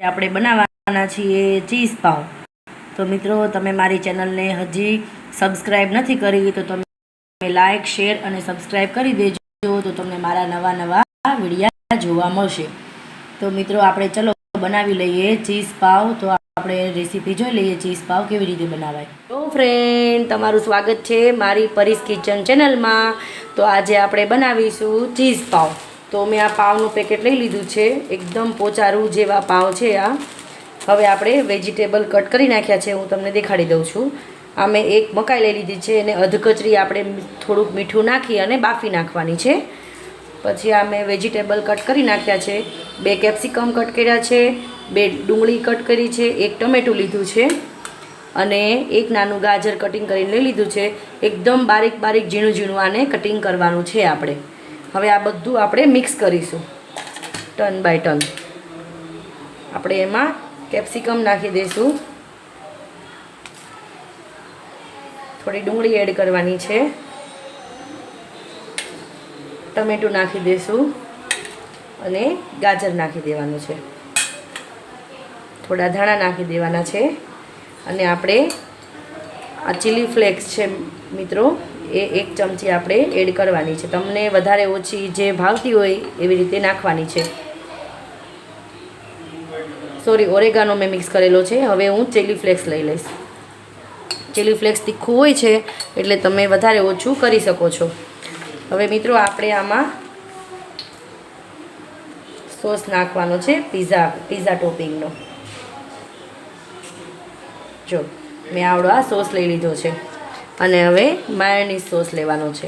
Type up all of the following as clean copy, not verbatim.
આપણે બનાવવાના છીએ ચીઝ પાવ। તો મિત્રો, તમે મારી ચેનલને હજી સબસ્ક્રાઈબ નથી કરી તો તમે લાઈક, શેર અને સબસ્ક્રાઈબ કરી દેજો, તો તમને મારા નવા વિડીયા જોવા મળશે। તો મિત્રો, આપણે ચલો બનાવી લઈએ ચીઝ પાવ। તો આપણે રેસીપી જોઈ લઈએ ચીઝ પાવ કેવી રીતે બનાવાય। તો ફ્રેન્ડ, તમારું સ્વાગત છે મારી પરીસ કિચન ચેનલમાં। તો આજે આપણે બનાવીશું ચીઝ પાવ। તો મેં આ પાવનું પેકેટ લઈ લીધું છે, એકદમ પોચારું જેવા પાવ છે આ। હવે આપણે વેજીટેબલ કટ કરી નાખ્યા છે, હું તમને દેખાડી દઉં છું। આ મેં એક મકાઈ લઈ લીધી છે, એને અધકચરી આપણે થોડુંક મીઠું નાખી અને બાફી નાખવાની છે। પછી આ મેં વેજીટેબલ કટ કરી નાખ્યા છે, 2 કેપ્સિકમ કટ કર્યા છે, 2 ડુંગળી કટ કરી છે, 1 ટમેટું લીધું છે અને 1 નાનું ગાજર કટિંગ કરીને લઈ લીધું છે। એકદમ બારીક બારીક ઝીણું ઝીણું આને કટિંગ કરવાનું છે આપણે। હવે આ બધું આપણે મિક્સ કરીશું ટર્ન બાય ટર્ન। આપણે એમાં કેપ્સિકમ નાખી દઈશું, થોડી ડુંગળી એડ કરવાની છે, ટમેટું નાખી દઈશું અને ગાજર નાખી દેવાનું છે, થોડા ધાણા નાખી દેવાના છે અને આપણે આ ચીલી ફ્લેક્સ છે મિત્રો, એ 1 ચમચી આપણે એડ કરવાની છે। તમને વધારે ઓછી જે ભાવતી હોય એવી રીતે નાખવાની છે। સોરી, ઓરેગાનો મેં મિક્સ કરેલો છે। હવે હું ચીલી ફ્લેક્સ લઈ લઈશ। ચીલી ફ્લેક્સ તીખું હોય છે એટલે તમે વધારે ઓછું કરી શકો છો। હવે મિત્રો, આપણે આમાં સોસ નાખવાનો છે પીઝા ટોપિંગનો। જો મેં આવડો આ સોસ લઈ લીધો છે અને હવે માયોનીઝ સોસ લેવાનો છે,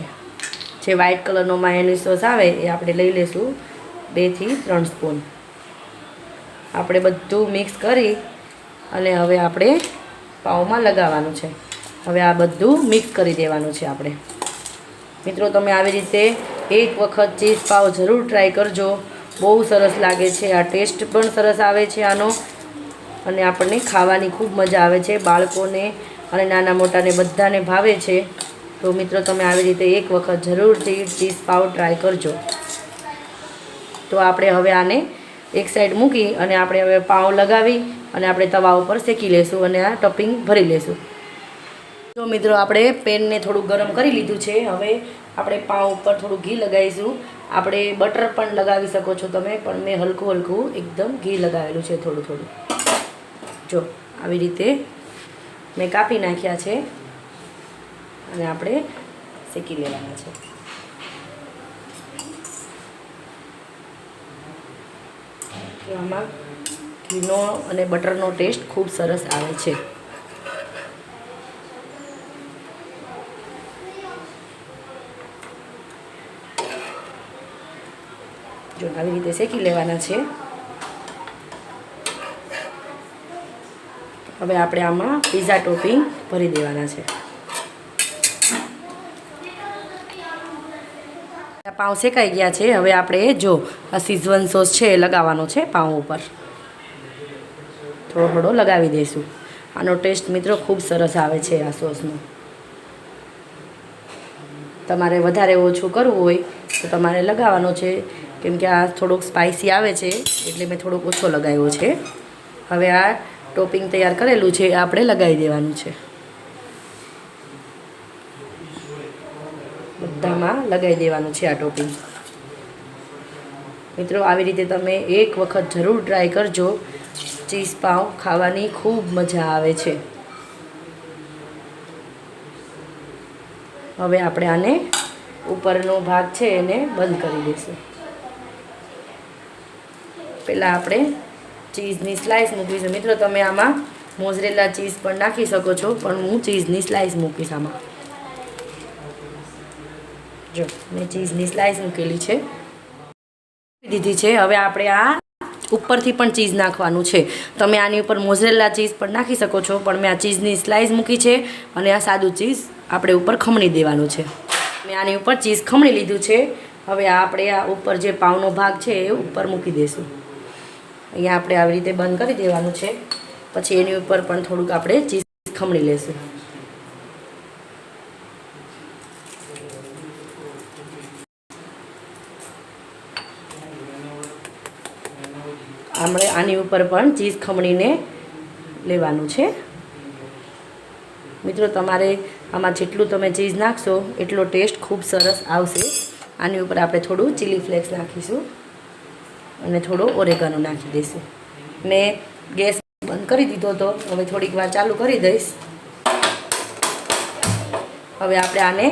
જે વ્હાઈટ કલરનો માયોનીઝ સોસ આવે એ આપણે લઈ લઈશું 2 થી 3 સ્પૂન। આપણે બધું મિક્સ કરી અને હવે આપણે પાવમાં લગાવવાનું છે। હવે આ બધું મિક્સ કરી દેવાનું છે આપણે। મિત્રો, તમે આવી રીતે એક વખત ચીઝ પાવ જરૂર ટ્રાય કરજો, બહુ સરસ લાગે છે। આ ટેસ્ટ પણ સરસ આવે છે આનો અને આપણને ખાવાની ખૂબ મજા આવે છે। બાળકોને અને નાના મોટાને બધાને ભાવે છે। તો મિત્રો, તમે આવી રીતે એક વખત જરૂરથી ચીઝ પાવ ટ્રાય કરજો। તો આપણે હવે આને એક સાઈડ મૂકી અને આપણે હવે પાવ લગાવી અને આપણે તવા ઉપર શેકી લેશું અને આ ટોપિંગ ભરી લેશું। તો મિત્રો, આપણે પેનને થોડું ગરમ કરી લીધું છે। હવે આપણે પાવ ઉપર થોડું ઘી લગાવીશું। આપણે બટર પણ લગાવી શકો છો તમે, પણ મેં હલકું હલકું એકદમ ઘી લગાવેલું છે, થોડું થોડું। જો આવી રીતે મેં કાપી નાખ્યા છે અને આપણે શેકી લેવાના છે। આમાં ઘીનો અને બટરનો ટેસ્ટ ખૂબ સરસ આવે છે। જો આવી રીતે શેકી લેવાના છે। હવે આપણે આમાં પીઝા ટોપિંગ ભરી દેવાના છે। પાવ શેકાઈ ગયા છે। હવે આપણે જો આ શીઝવન સોસ છે એ લગાવવાનો છે પાવ ઉપર, થોડો થોડો લગાવી દઈશું। આનો ટેસ્ટ મિત્રો ખૂબ સરસ આવે છે આ સોસનો। તમારે વધારે ઓછું કરવું હોય તો તમારે લગાવવાનો છે, કેમ કે આ થોડુંક સ્પાઇસી આવે છે એટલે મેં થોડોક ઓછો લગાવ્યો છે। હવે આ ટોપિંગ તૈયાર કરેલું છે એ આપણે લગાવી દેવાનું છે, બધામાં લગાવી દેવાનું છે આ ટોપિંગ। મિત્રો, આવી રીતે તમે એક વખત જરૂર ટ્રાય કરજો, ચીઝ પાવ ખાવાની ખૂબ મજા આવે છે। હવે આપણે આને ઉપરનો ભાગ છે એને બંધ કરી દઈશું। પહેલાં આપણે ચીઝની સ્લાઇસ મૂકીશું। મિત્રો, તમે આમાં મોઝરેલા ચીઝ પણ નાખી શકો છો, પણ હું ચીઝની સ્લાઇસ મૂકીશ આમાં। જો મેં ચીઝની સ્લાઇસ મૂકેલી છે, દીધી છે। હવે આપણે આ ઉપરથી પણ ચીઝ નાખવાનું છે। તમે આની ઉપર મોઝરેલા ચીઝ પણ નાખી શકો છો, પણ મેં આ ચીઝની સ્લાઇસ મૂકી છે અને આ સાદું ચીઝ આપણે ઉપર ખમણી દેવાનું છે। મેં આની ઉપર ચીઝ ખમણી લીધું છે। હવે આપણે આ ઉપર જે પાવનો ભાગ છે એ ઉપર મૂકી દઈશું। અહીંયા આપણે આવી રીતે બંધ કરી દેવાનું છે, પછી એની ઉપર પણ થોડુંક આપણે ચીઝ ખમણી લેશું। આની ઉપર પણ ચીઝ ખમણીને લેવાનું છે. મિત્રો તમારે આમાં જેટલું તમે ચીઝ નાખશો એટલો ટેસ્ટ ખૂબ સરસ આવશે. આની ઉપર આપણે થોડું ચીલી ફ્લેક્સ નાખીશું અને થોડો ઓરેગાનો નાખી દઈશું. મેં ગેસ બંધ કરી દીધો હતો, હવે થોડીક વાર ચાલુ કરી દઈશ. હવે આપણે આને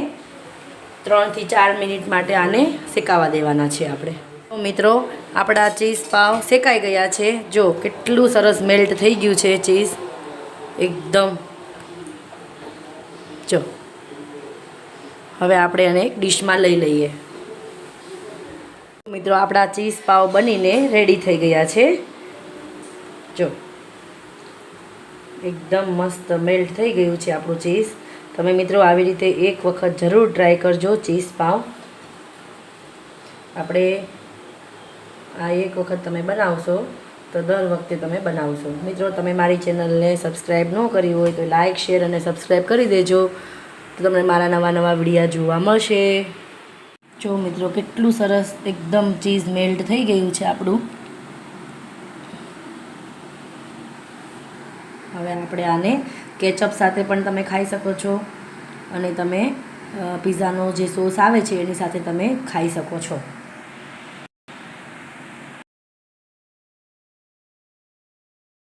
3 થી 4 મિનિટ માટે આને શેકાવા દેવાના છે આપણે. તો મિત્રો આપણા ચીઝ પાવ શેકાઈ ગયા છે. જો કેટલું સરસ મેલ્ટ થઈ ગયું છે ચીઝ એકદમ. જો હવે આપણે આને એક ડીશમાં લઈ લઈએ. મિત્રો આપણા ચીઝ પાવ બનીને રેડી થઈ ગયા છે. જો એકદમ મસ્ત મેલ્ટ થઈ ગયું છે આપણું ચીઝ. તમે મિત્રો આવી રીતે એક વખત જરૂર ટ્રાય કરજો ચીઝ પાવ. આપણે આ એક વખત તમે બનાવશો તો દર વખતે તમે બનાવશો. મિત્રો તમે મારી ચેનલને સબસ્ક્રાઈબ ન કરી હોય તો લાઇક શેર અને સબસ્ક્રાઈબ કરી દેજો, તો તમને મારા નવા વિડીયો જોવા મળશે. જો મિત્રો કેટલું સરસ એકદમ ચીઝ મેલ્ટ થઈ ગયું છે આપણું. હવે આપણે આને કેચઅપ સાથે પણ તમે ખાઈ શકો છો અને તમે પિઝાનો જે સોસ આવે છે એની સાથે તમે ખાઈ શકો છો.